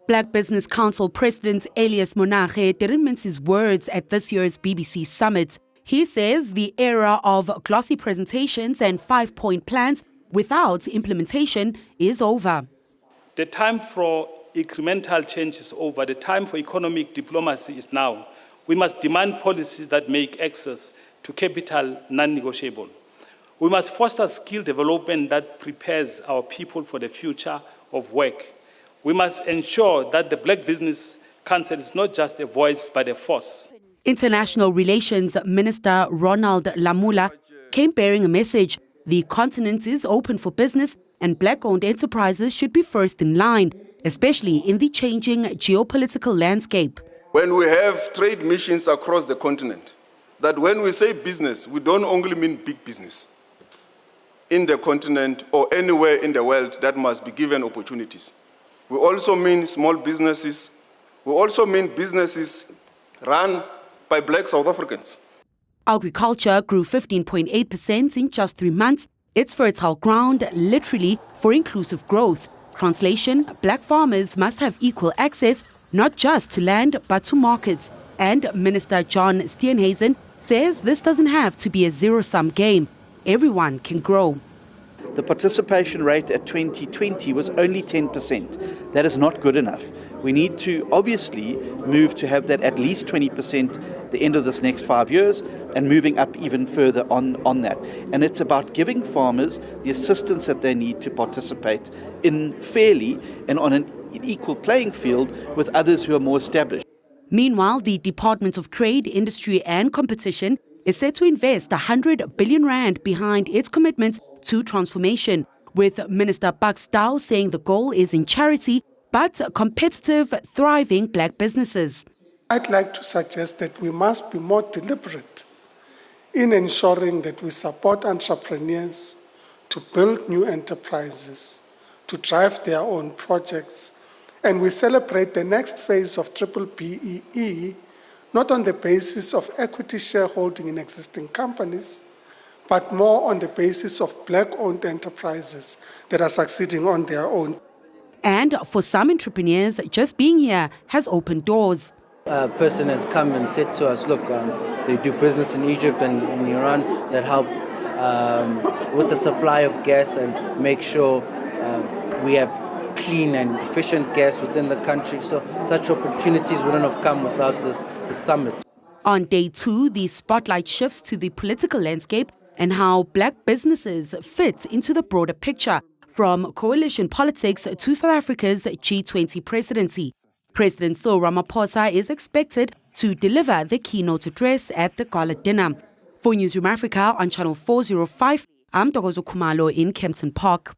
Black Business Council President Elias Monache didn't mince his words at this year's BBC summit. He says the era of glossy presentations and 5-point plans without implementation is over. The time for incremental change is over. The time for economic diplomacy is now. We must demand policies that make access to capital non-negotiable. We must foster skill development that prepares our people for the future of work. We must ensure that the Black Business Council is not just a voice but a force. International Relations Minister Ronald Lamola came bearing a message. The continent is open for business and Black-owned enterprises should be first in line, especially in the changing geopolitical landscape. When we have trade missions across the continent, that when we say business, we don't only mean big business. In the continent or anywhere in the world that must be given opportunities. We also mean small businesses. We also mean businesses run by Black South Africans. Agriculture grew 15.8% in just 3 months. It's fertile ground, literally, for inclusive growth. Translation, Black farmers must have equal access, not just to land, but to markets. And Minister John Steenhuisen says this doesn't have to be a zero-sum game. Everyone can grow. The participation rate at 2020 was only 10%. That is not good enough. We need to obviously move to have that at least 20% the end of this next 5 years and moving up even further on that. And it's about giving farmers the assistance that they need to participate in fairly and on an equal playing field with others who are more established. Meanwhile, the Department of Trade, Industry and Competition is set to invest 100 billion rand behind its commitment to transformation, with Minister Bucks Dow saying the goal is in charity but competitive, thriving Black businesses. I'd like to suggest that we must be more deliberate in ensuring that we support entrepreneurs to build new enterprises, to drive their own projects, and we celebrate the next phase of BBBEE not on the basis of equity shareholding in existing companies, but more on the basis of Black-owned enterprises that are succeeding on their own. And for some entrepreneurs, just being here has opened doors. A person has come and said to us, look, they do business in Egypt and in Iran that help with the supply of gas and make sure we have clean and efficient gas within the country. So such opportunities wouldn't have come without this summit. On day 2, the spotlight shifts to the political landscape and how Black businesses fit into the broader picture, from coalition politics to South Africa's G20 presidency. President Cyril Ramaphosa is expected to deliver the keynote address at the gala dinner. For Newzroom Afrika on Channel 405, I'm Ntokozo Khumalo in Kempton Park.